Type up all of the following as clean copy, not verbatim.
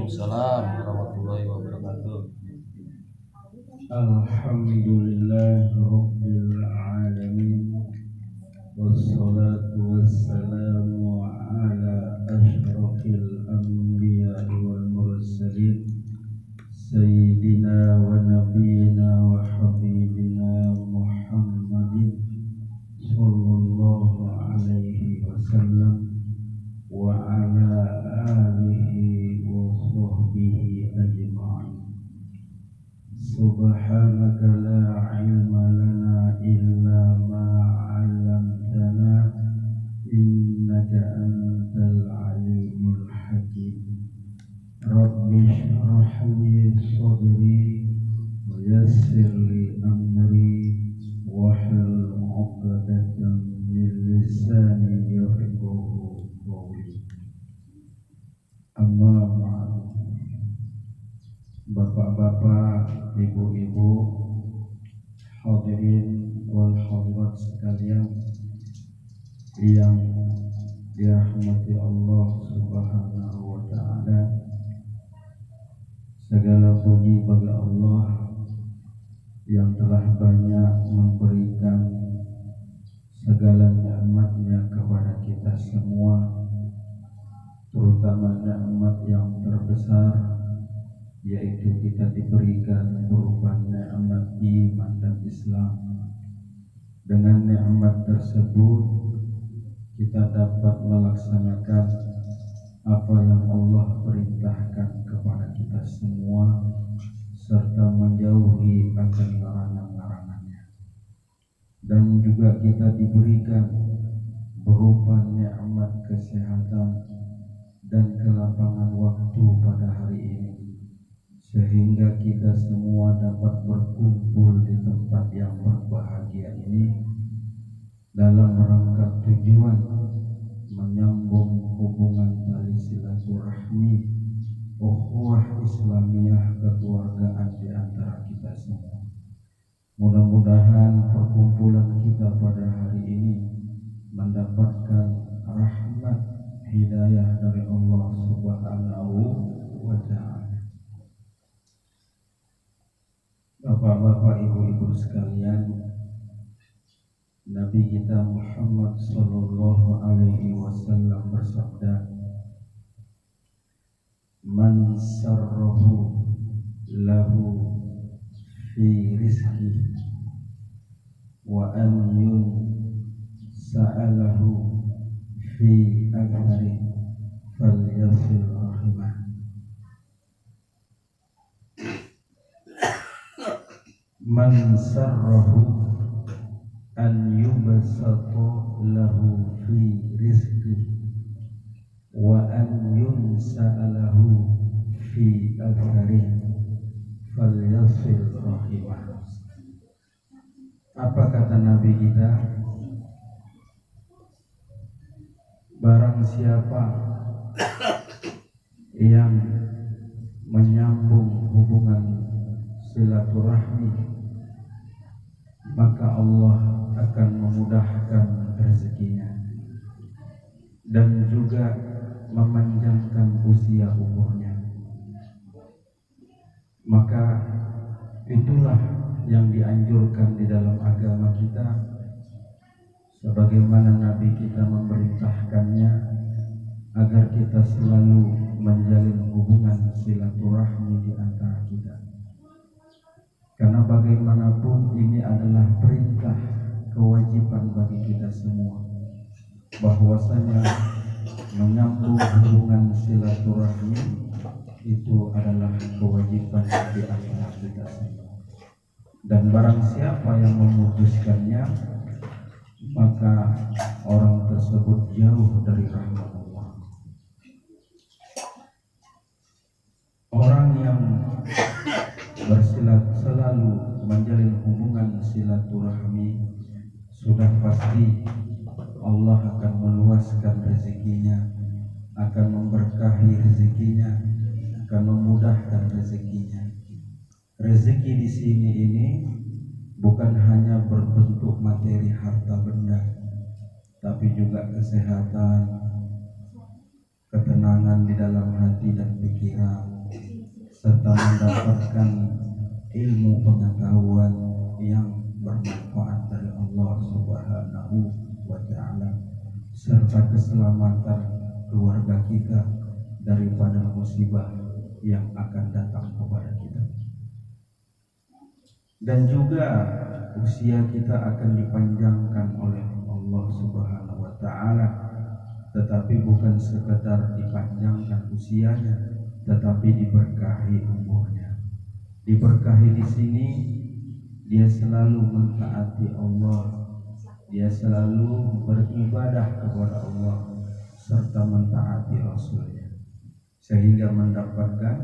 Waalaikumsalam warahmatullahi wabarakatuh. Alhamdulillahi rabbil alamin. Wassalatu wassalamu ala asyrafil anbiya'i wal mursalin Sayyidina wa nabiyina wa habibina Muhammadin sallallahu alaihi wasallam wa ala alihi wa sahbihi ajma'in. Subhanaka la ilma lana illa ma 'allamtana innaka antal alimul hakim. Rabbi shrah li sadri wa yassir li amri wahlul 'uqdatam min lisani yafqahu qawli. Amma ba'd. Bapak-bapak, ibu-ibu, hadirin wal hadirat sekalian yang dirahmati Allah Subhanahu wa ta'ala, segala puji bagi Allah yang telah banyak memberikan segala nikmat-Nya kepada kita semua, terutama nikmat yang terbesar, yaitu kita diberikan berupa nikmat iman dan Islam. Dengan nikmat tersebut kita dapat melaksanakan apa yang Allah perintahkan kepada kita semua, serta menjauhi akan larangan-larangannya. Dan juga kita diberikan berupa nikmat kesehatan dan kelapangan waktu pada hari ini, sehingga kita semua dapat berkumpul di tempat yang berbahagia ini dalam rangka tujuan menyambung hubungan tali silaturahmi, ukhuwah Islamiyah, kekeluargaan di antara kita semua. Mudah-mudahan perkumpulan kita pada hari ini mendapatkan rahmat hidayah dari Allah Subhanahu wa ta'ala. Bapak-bapak, ibu-ibu sekalian, Nabi kita Muhammad sallallahu alaihi wasallam bersabda, "Man sarrahu lahu fi rizqi wa an sa'alahu fi aghari falyasil rahimah." Man sarrahu an yubsata lahu fi rizqi wa an yunsa'alahu fi athari falyasil rahimah. Apa kata Nabi kita? Barang siapa yang menyambung hubungan silaturahmi, maka Allah akan memudahkan rezekinya dan juga memanjangkan usia umurnya. Maka itulah yang dianjurkan di dalam agama kita, sebagaimana Nabi kita memerintahkannya, agar kita selalu menjalin hubungan silaturahmi di antara kita. Karena bagaimanapun ini adalah perintah, kewajiban bagi kita semua, bahwasanya menyambung hubungan silaturahmi itu adalah kewajiban di antara kita semua. Dan barang siapa yang memutuskannya, maka orang tersebut jauh dari rahmat Allah. Orang yang selalu menjalin hubungan silaturahmi, sudah pasti Allah akan meluaskan rezekinya, akan memberkahi rezekinya, akan memudahkan rezekinya. Rezeki di sini ini bukan hanya berbentuk materi harta benda, tapi juga kesehatan, ketenangan di di dalam hati dan pikiran, serta mendapatkan ilmu pengetahuan yang bermanfaat dari Allah Subhanahu wa Ta'ala, serta keselamatan keluarga kita daripada musibah yang akan datang kepada kita. Dan juga usia kita akan dipanjangkan oleh Allah Subhanahu wa Ta'ala, tetapi bukan sekedar dipanjangkan usianya, tetapi diberkahi umurnya. Diberkahi di sini dia selalu mentaati Allah, dia selalu beribadah kepada Allah serta mentaati Rasulnya, sehingga mendapatkan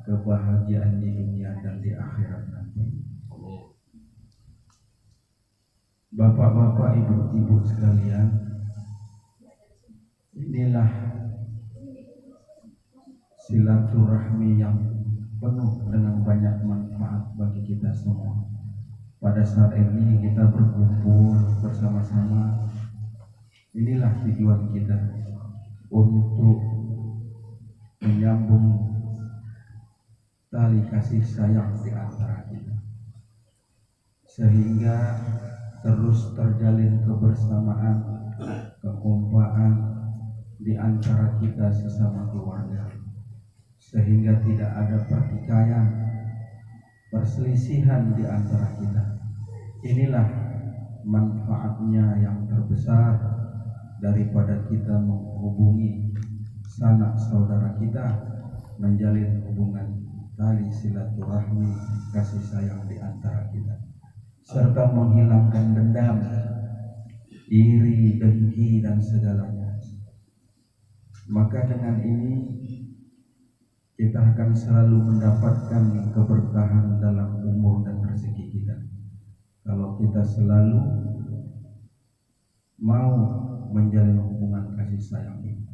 kebahagiaan di dunia dan di akhirat nanti. Bapak-bapak, ibu-ibu sekalian, inilah silaturahmi yang penuh dengan banyak manfaat bagi kita semua. Pada saat ini kita berkumpul bersama-sama, inilah tujuan kita untuk menyambung tali kasih sayang di antara kita, sehingga terus terjalin kebersamaan, kekompakan di antara kita sesama keluarga, sehingga tidak ada pertikaian, perselisihan di antara kita. Inilah manfaatnya yang terbesar daripada kita menghubungi sanak saudara kita, menjalin hubungan tali silaturahmi kasih sayang di antara kita, serta menghilangkan dendam, iri, dengki dan segalanya. Maka dengan ini kita akan selalu mendapatkan keberkahan dalam umur dan rezeki kita, kalau kita selalu mau menjalin hubungan kasih sayang ini.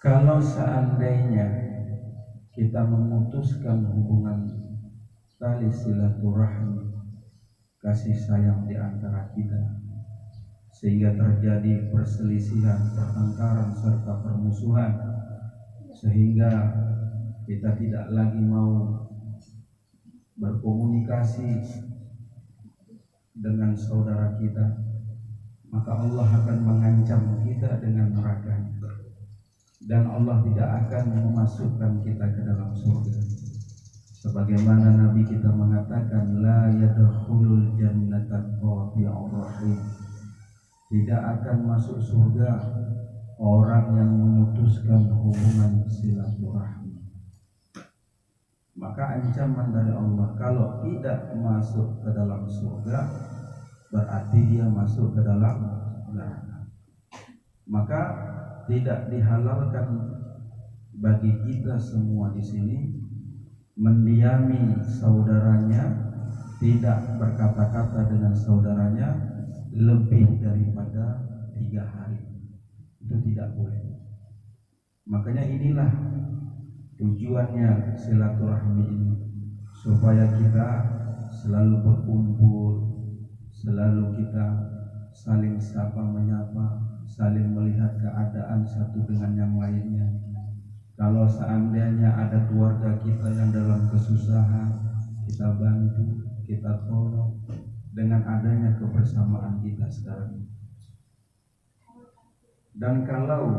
Kalau seandainya kita memutuskan hubungan tali silaturahmi kasih sayang di antara kita, sehingga terjadi perselisihan, pertengkaran serta permusuhan, sehingga kita tidak lagi mau berkomunikasi dengan saudara kita, maka Allah akan mengancam kita dengan neraka, dan Allah tidak akan memasukkan kita ke dalam surga. Sebagaimana Nabi kita mengatakan, la yadkhulul jannata qati'ur rahim, tidak akan masuk surga orang yang memutuskan hubungan silaturahmi. Maka ancaman dari Allah, kalau tidak masuk ke dalam surga, berarti dia masuk ke dalam neraka. Maka tidak dihalalkan bagi kita semua di sini mendiami saudaranya, tidak berkata-kata dengan saudaranya lebih daripada 3 hari. Itu tidak boleh. Makanya inilah tujuannya silaturahmi ini, supaya kita selalu berkumpul, selalu kita saling sapa menyapa, saling melihat keadaan satu dengan yang lainnya. Kalau seandainya ada keluarga kita yang dalam kesusahan, kita bantu, kita tolong dengan adanya kebersamaan kita sekarang. Dan kalau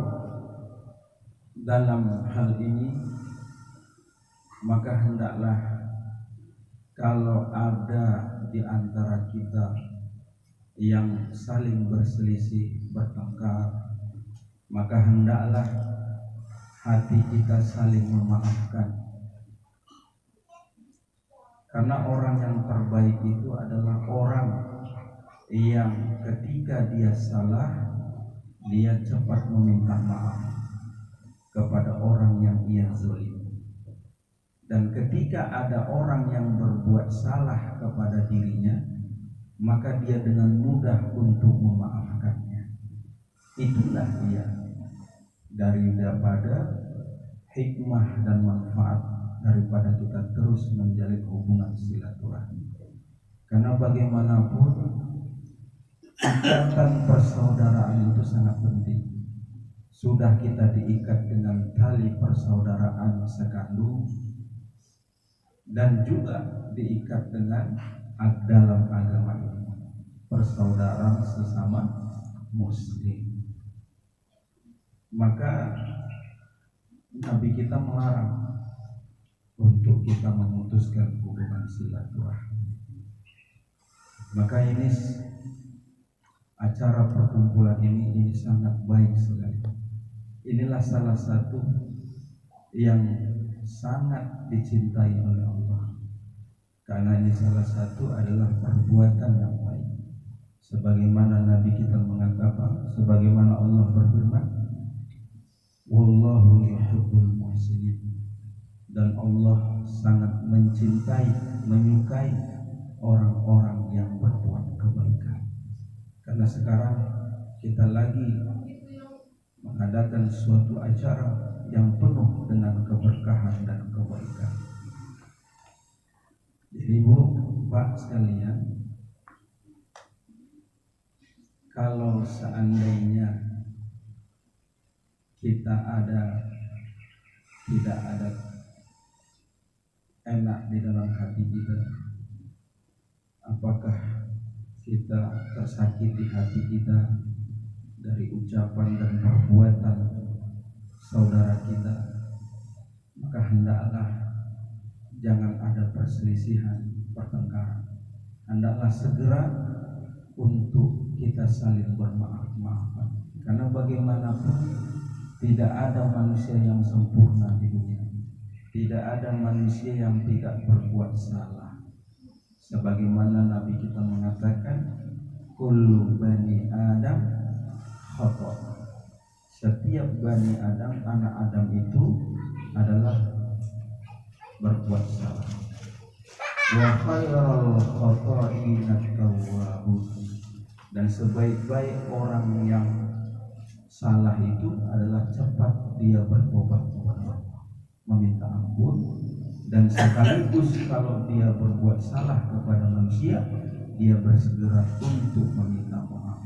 dalam hal ini, maka hendaklah kalau ada di antara kita yang saling berselisih, bertengkar, maka hendaklah hati kita saling memaafkan. Karena orang yang terbaik itu adalah orang yang ketika dia salah, dia cepat meminta maaf kepada orang yang ia zalim. Dan ketika ada orang yang berbuat salah kepada dirinya, maka dia dengan mudah untuk memaafkannya. Itulah dia daripada hikmah dan manfaat daripada kita terus menjalin hubungan silaturahmi. Karena bagaimanapun ikatan persaudaraan itu sangat penting. sudah kita diikat dengan tali persaudaraan sekandung dan juga diikat dengan dalam agama ini persaudaraan sesama muslim. Maka Nabi kita melarang untuk kita memutuskan hubungan silaturahmi. Maka ini acara perkumpulan ini sangat baik sekali. Inilah salah satu yang sangat dicintai oleh Allah, karena ini salah satu adalah perbuatan yang baik. Sebagaimana Nabi kita mengatakan, sebagaimana Allah berfirman, Wallahu yuhibbul muhsinin, dan Allah sangat mencintai, menyukai orang-orang yang berbuat kebaikan. Karena sekarang kita lagi mengadakan suatu acara yang penuh dengan keberkahan dan kebaikan. Jadi Bu, Pak sekalian, kalau seandainya kita tidak ada enak di dalam hati kita, apakah kita tersakiti hati kita dari ucapan dan perbuatan saudara kita, maka hendaklah jangan ada perselisihan, pertengkaran. Hendaklah segera untuk kita saling bermaaf-maafan, karena bagaimanapun tidak ada manusia yang sempurna di dunia. Tidak ada manusia yang tidak berbuat salah. Sebagaimana Nabi kita mengatakan, kullu bani Adam khata'. Setiap bani Adam, anak Adam itu adalah berbuat salah. Wa khairul khata'ina at-tawwabun. Dan sebaik-baik orang yang salah itu adalah cepat dia bertobat kepada Allah, meminta ampun, dan sekaligus kalau dia berbuat salah kepada manusia, dia bersegera untuk meminta maaf,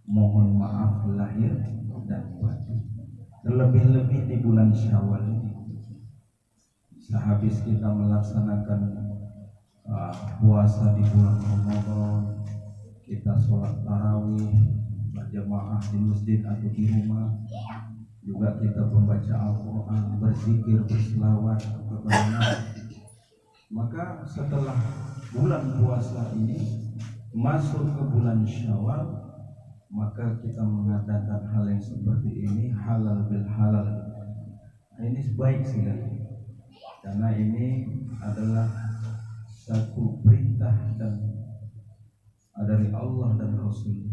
mohon maaf lahir dan batin. Terlebih-lebih di bulan Syawal ini, sehabis kita melaksanakan puasa di bulan Ramadan, kita sholat tarawih berjamaah di masjid atau di rumah, juga kita membaca Al-Quran, berzikir, berselawat kepada Nabi. Maka setelah bulan puasa ini masuk ke bulan Syawal, maka kita mengadakan hal yang seperti ini, halal bil halal. Ini baik sekali, karena ini adalah satu perintah dan dari Allah dan Rasul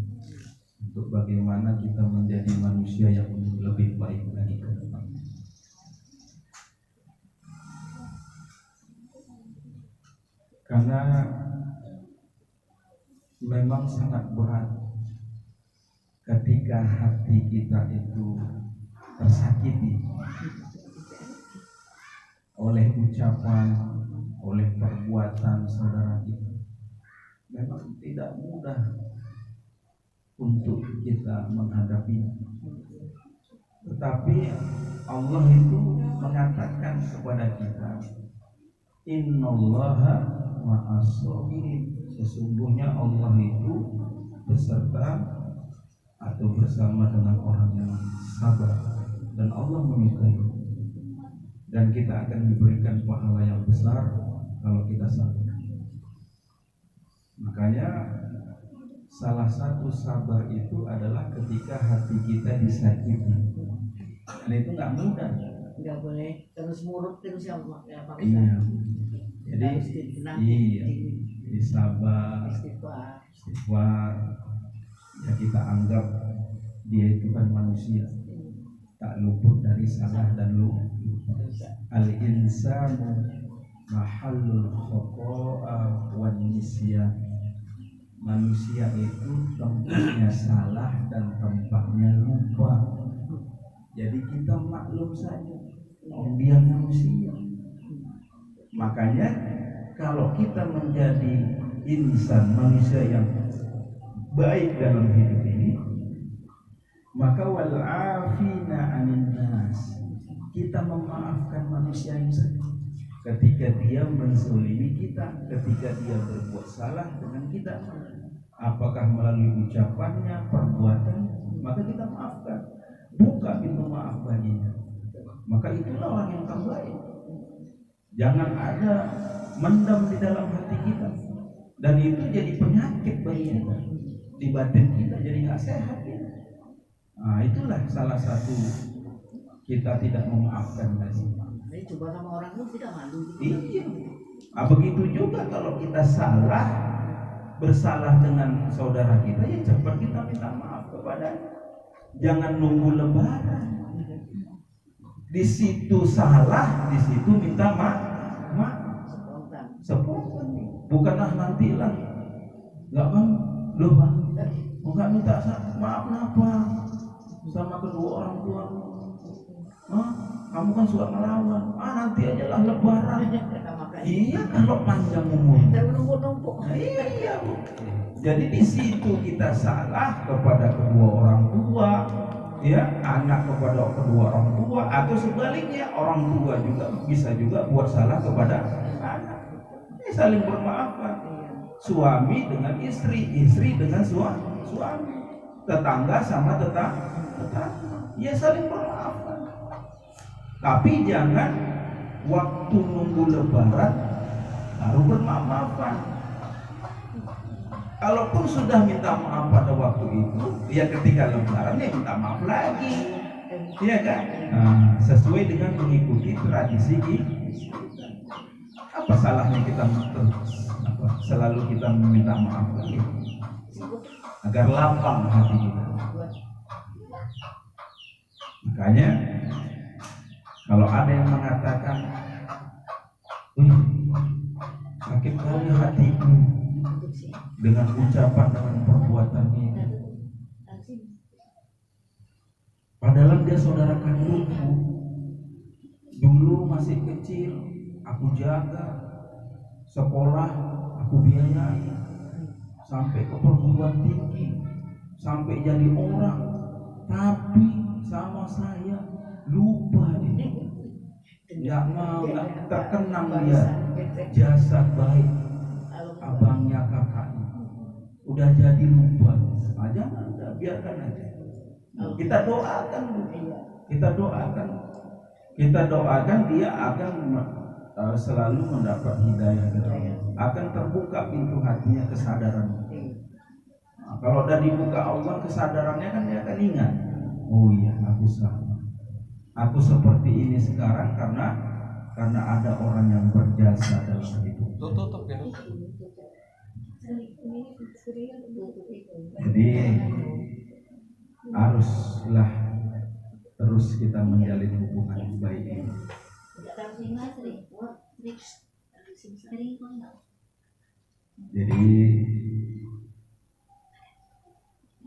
untuk bagaimana kita menjadi manusia yang lebih baik lagi ke depan. Karena memang sangat berat ketika hati kita itu tersakiti oleh ucapan, oleh perbuatan saudara kita. Memang tidak mudah untuk kita menghadapi, tetapi Allah itu mengatakan kepada kita, Innallaha ma'as-sabirin. Sesungguhnya Allah itu beserta atau bersama dengan orang yang sabar, dan Allah menyukai, dan kita akan diberikan pahala yang besar kalau kita sabar. Makanya salah satu sabar itu adalah ketika hati kita disakiti. Dan itu nggak mudah. Nggak boleh terus muruk terus ya Pak. Iya. Jadi jadi sabar, istighfar. Ya kita anggap dia itu kan manusia, tak luput dari salah dan lupa. Al-insanu mahallul khata'a wan nisyan. Manusia itu tempatnya salah dan tempatnya lupa. Jadi kita maklum saja, dia manusia. Makanya kalau kita menjadi insan, manusia yang baik dalam hidup ini, maka wal afina kita memaafkan manusia yang saja. Ketika dia menzalimi kita, ketika dia berbuat salah dengan kita, apakah melalui ucapannya, perbuatannya, maka kita maafkan. Buka pintu maaf baginya. Maka itulah orang yang terbaik. Jangan ada mendam di dalam hati kita, dan itu jadi penyakit bagi kita. Di batin kita jadi nggak sehat ya. Nah, itulah salah satu kita tidak memaafkan lagi. Jadi coba sama orang itu tidak malu. Iya. Nah, begitu juga kalau kita salah, bersalah dengan saudara kita, ya cepat kita minta maaf kepadanya. Jangan nunggu lebaran. Di situ salah, di situ minta maaf. Spontan. Bukanlah nantilah. Enggak bang, loh bang, enggak minta maaf kenapa? Sama kedua orang tua. Kamu kan suka melawan. Nanti aja lah lebaran. Iya, kalau panjang umur. Iya, Bu. Jadi di situ kita salah kepada kedua orang tua, ya, anak kepada kedua orang tua, atau sebaliknya orang tua juga bisa juga buat salah kepada anak. Ini saling bermaafkan. Suami dengan istri, istri dengan suami, tetangga sama tetangga. Ya saling bermaafkan. Tapi jangan waktu nunggu lebaran baru bermaaf-maafan. Kalaupun sudah minta maaf pada waktu itu, ya ketika lebaran ya minta maaf lagi, iya kan? Sesuai dengan mengikuti tradisi kita. Apa salahnya kita selalu kita meminta maaf lagi, agar lapang hati kita. Makanya kalau ada yang mengatakan, sakit kali hatiku dengan ucapan, dengan perbuatan ini, padahal dia saudara kandungku, dulu masih kecil, aku jaga, sekolah aku biayai, sampai ke perguruan tinggi, sampai jadi orang, tapi sama saya lupa dia, nggak mau, nggak terkenang dia jasa baik abangnya kakaknya, udah jadi lupa. Jangan, udah biarkan aja. Kita doakan, kita doakan dia akan selalu mendapat hidayah, akan terbuka pintu hatinya, kesadaran. Kalau udah dibuka Allah kesadarannya, kan dia akan ingat, oh iya, aku salah. Aku seperti ini sekarang karena ada orang yang berjasa dalam hidup. Tutup ya. Jadi haruslah terus kita menjalin hubungan yang baik ini. Jadi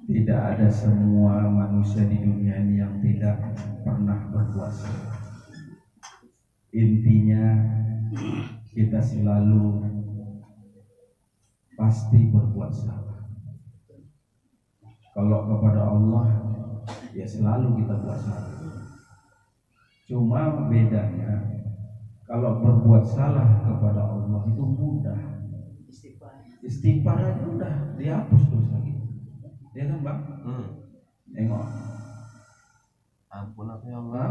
tidak ada semua manusia di dunia ini yang tidak pernah berbuat salah. Intinya kita selalu pasti berbuat salah. Kalau kepada Allah, ya selalu kita buat salah. Cuma bedanya, kalau berbuat salah kepada Allah itu mudah. Istighfar aja udah dihapus dosa kita. Ya kan bang? Nengok, Ampun aku ya Allah.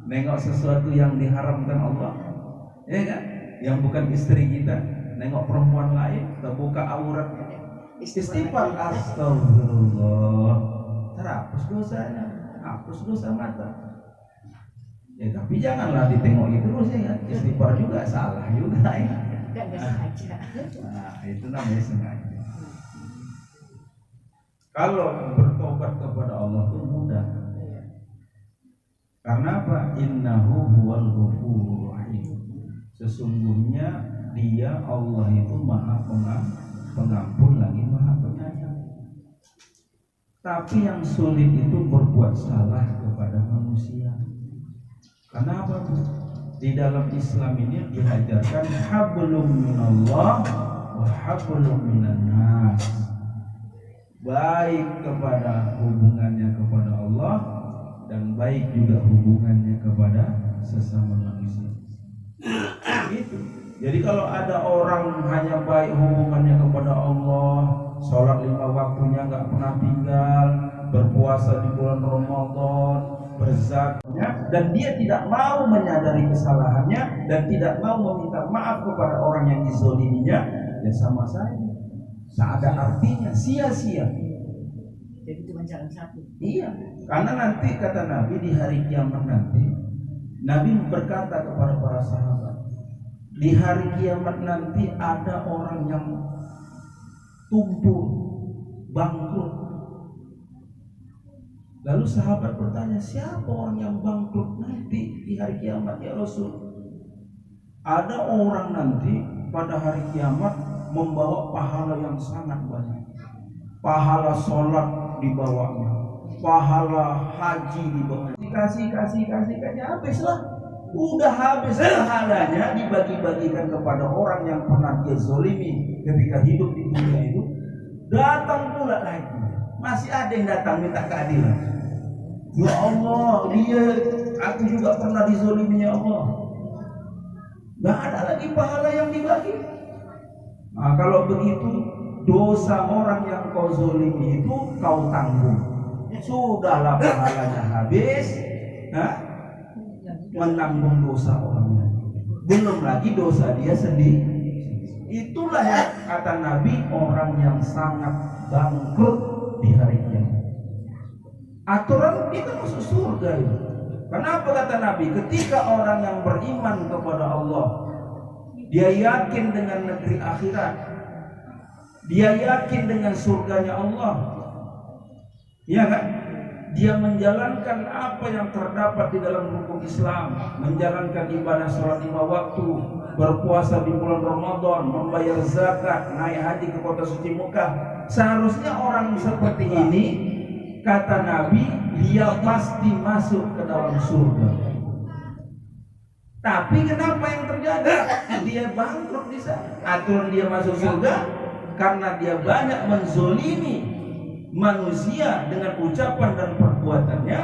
Nengok sesuatu yang diharamkan Allah, ya kan? Yang bukan istri kita, nengok perempuan lain, terbuka auratnya, istighfar, astagfirullah, terhapus dosanya, hapus dosa mata. Ya tapi janganlah ditengok itu terus ya kan? Istighfar juga salah juga ya. Nah, itu namanya sengaja. Kalau bertobat kepada Allah itu mudah. Karena apa? Innahu huwal ghafurur rahim. Sesungguhnya Dia, Allah itu Maha Pengampun lagi Maha Penyayang. Tapi yang sulit itu berbuat salah kepada manusia. Kenapa? Di dalam Islam ini diajarkan hablum minallah wa hablum minan nas. Baik kepada hubungannya kepada Allah dan baik juga hubungannya kepada sesama manusia. Itu. Jadi kalau ada orang hanya baik hubungannya kepada Allah, sholat 5 waktunya nggak pernah tinggal, berpuasa di bulan Ramadan, berzakatnya, dan dia tidak mau menyadari kesalahannya dan tidak mau meminta maaf kepada orang yang dizoliminya, ya sama saja. Tak ada artinya, sia-sia. Jadi cuma jalan satu. Iya, karena nanti kata Nabi di hari kiamat nanti, Nabi berkata kepada para sahabat, di hari kiamat nanti ada orang yang tumpul, bangkrut. Lalu sahabat bertanya, siapa orang yang bangkrut nanti di hari kiamat ya Rasul? Ada orang nanti pada hari kiamat membawa pahala yang sangat banyak. Pahala sholat dibawanya, pahala haji dibawanya. Kasih habislah. Udah habis pahalanya dibagi-bagikan kepada orang yang pernah dia zolimi ketika hidup di dunia itu. Datang pula lagi, masih ada yang datang minta keadilan. Ya Allah, aku juga pernah dizolimi ya Allah. Gak ada lagi pahala yang dibagi. Nah, kalau begitu dosa orang yang kau zolimi itu kau tanggung. Sudahlah pahalanya habis, menanggung dosa orangnya. Belum lagi dosa dia sendiri. Itulah yang kata Nabi, orang yang sangat bangkrut di hari kiamat. Aturan kita masuk surga itu. Kenapa kata Nabi? Ketika orang yang beriman kepada Allah, dia yakin dengan negeri akhirat, dia yakin dengan surganya Allah, ya kan? Dia menjalankan apa yang terdapat di dalam hukum Islam, menjalankan ibadah sholat 5 waktu, berpuasa di bulan Ramadan, membayar zakat, naik haji ke kota suci Mekah. Seharusnya orang seperti ini, kata Nabi, dia pasti masuk ke dalam surga. Tapi kenapa yang terjadi? Dia bangkrut di sana. Aturan dia masuk surga karena dia banyak menzolimi manusia dengan ucapan dan perbuatannya,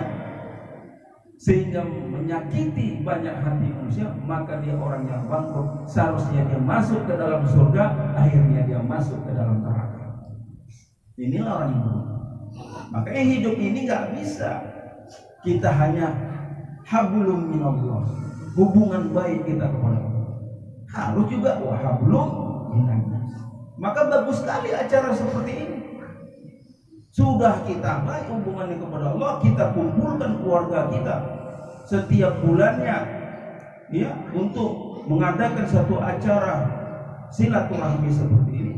sehingga menyakiti banyak hati manusia, maka dia orang yang bangkrut. Seharusnya dia masuk ke dalam surga, akhirnya dia masuk ke dalam neraka. Inilah orang yang buruk. Makanya hidup ini nggak bisa kita hanya hablum minallah, hubungan baik kita kepada Allah, harus juga hablum minannas. Maka bagus sekali acara seperti ini. Sudah kita baik hubungannya kepada Allah, kita kumpulkan keluarga kita setiap bulannya, ya, untuk mengadakan satu acara silaturahmi seperti ini,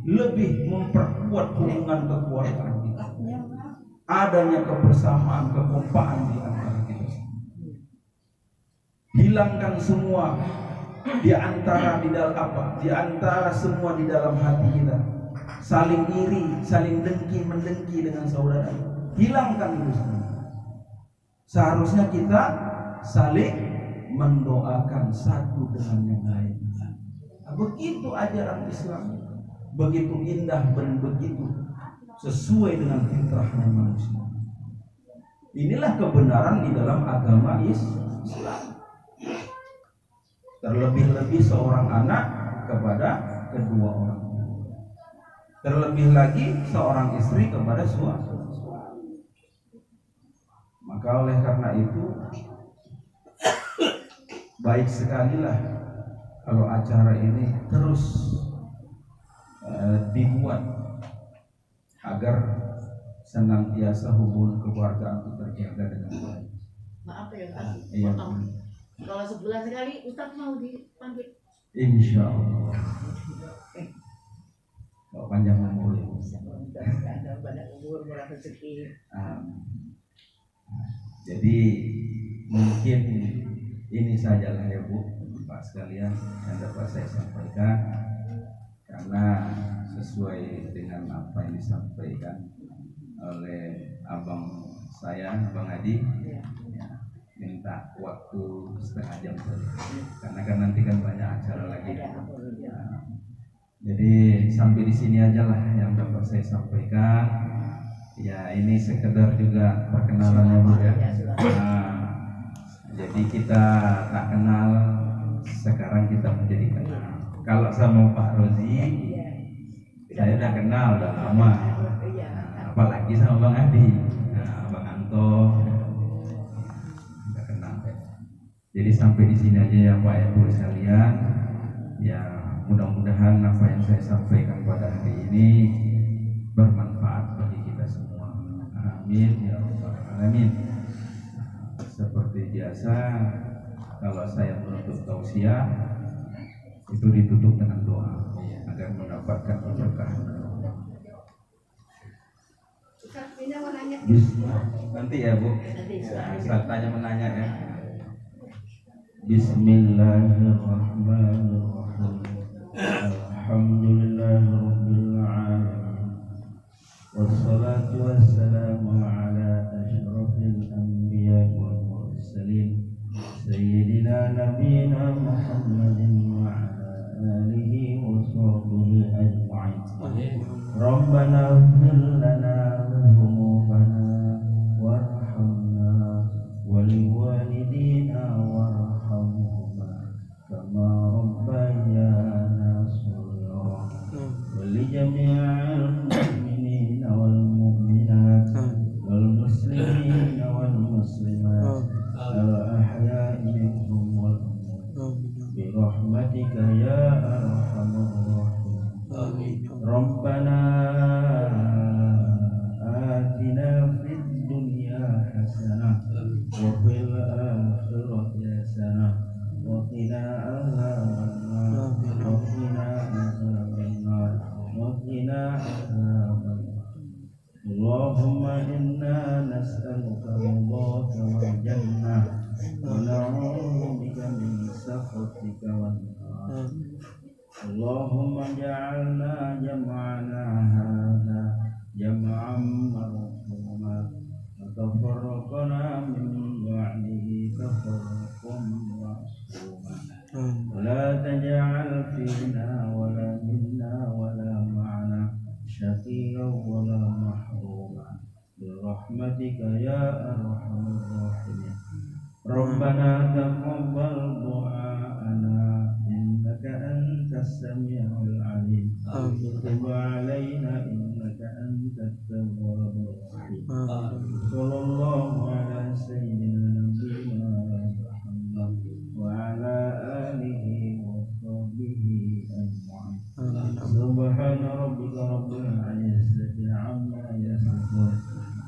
lebih memperkuat hubungan kekeluargaan kita. Adanya kebersamaan, kekompakan di antara kita. Hilangkan semua di antara semua di dalam hati kita. Saling iri, saling mendengki dengan saudara. Hilangkan itu semua. Seharusnya kita saling mendoakan satu dengan yang lain. Nah, begitu ajaran Islam, begitu indah dan begitu sesuai dengan fitrahnya manusia. Inilah kebenaran di dalam agama Islam. Terlebih-lebih seorang anak kepada kedua orang. Terlebih lagi seorang istri kepada suami. Maka oleh karena itu baik sekali lah kalau acara ini terus dibuat agar senantiasa hubungan keluarga itu terjaga dengan baik. Maaf ya Kak, Iya. kalau sebulan sekali Ustaz mau dipanggil. Insya Allah. Kalau panjang umur. Ada banyak umur, murah rezeki. Jadi mungkin ini sajalah ya Bu, Pak sekalian yang dapat saya sampaikan, karena sesuai dengan apa yang disampaikan oleh abang saya, Abang Adi, ya, minta waktu setengah jam saja, karena kan nanti kan banyak acara lagi. Jadi sampai di sini aja lah yang dapat saya sampaikan. Ya, ini sekedar juga perkenalannya Bu ya. Ya, silakan. Nah, jadi kita tak kenal, sekarang kita menjadi kenal. Kalau sama Pak Rozi, Iya. saya udah kenal udah lama. Iya. Nah, apalagi sama Bang Adi, nah, Bang Anto, udah kenal. Jadi sampai di sini aja ya Pak Ibu sekalian. Ya, mudah-mudahan apa yang saya sampaikan pada hari ini bermanfaat bagi kita semua. Amin ya rabbal alamin. Seperti biasa, kalau saya menutup tausiah itu ditutup dengan doa agar mendapatkan berkah. Ustaz Mina mau nanya. Nanti ya Bu, Nanti Ustaz tanya menanya ya. Bismillahirrahmanirrahim. Alhamdulillahirabbil alamin. Wassalatu wassalamu ala asyrafil anbiya'i wal mursalin sayyidina nabiyina Muhammadin wa ala alihi wa sahbihi ajma'in. Rabbana ighfir lana dhunubana warhamna wa liwalidina warhamhuma kama rabbayana shaghira wa li jami'il mu'minina wal mu'minat wal muslimina wal muslimat al ahya'i minhum wal amwat bi rahmatika ya arhamar rahimin. Rabbana atina fid dunya hasanah wa fil akhirati hasanah wa qina adzabannar wa qina adzabannar wa qina adzabannar. Allahumma inna nas'aluka ridhaka wal jannah wa na'udzu bika min sakhatika wan nar. Allahumma ja'alna jam'ana hadha jam'an marhuma wa tafarraqna min ba'dihi tafarraqan ma'suma wa la taj'al fina wa la minna wa la ma'ana syaqiyyan wa la mahruma bi rahmatika ya arhamar rahimin. Rabbana taqabbal du'ana innaka antas samiul alim. Tub 'alaina innaka antat tawwabur rahim. Sallallahu ala sayyidina nabiyyina Muhammad wa ala alihi wa sahbihi ajma'in. Subhana rabbika rabbil izzati 'amma yasifun.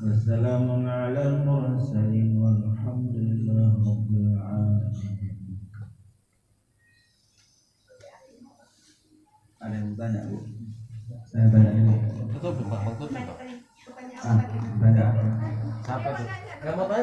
Wassalamun 'alal mursalin walhamdulillahi rabbil alamin. Ada yang tanya Bu? Saya tanya dulu. Tutup Pak, tutup Pak. Pertanyaan apa lagi? Tanya. Siapa tuh? Nggak mau tanya.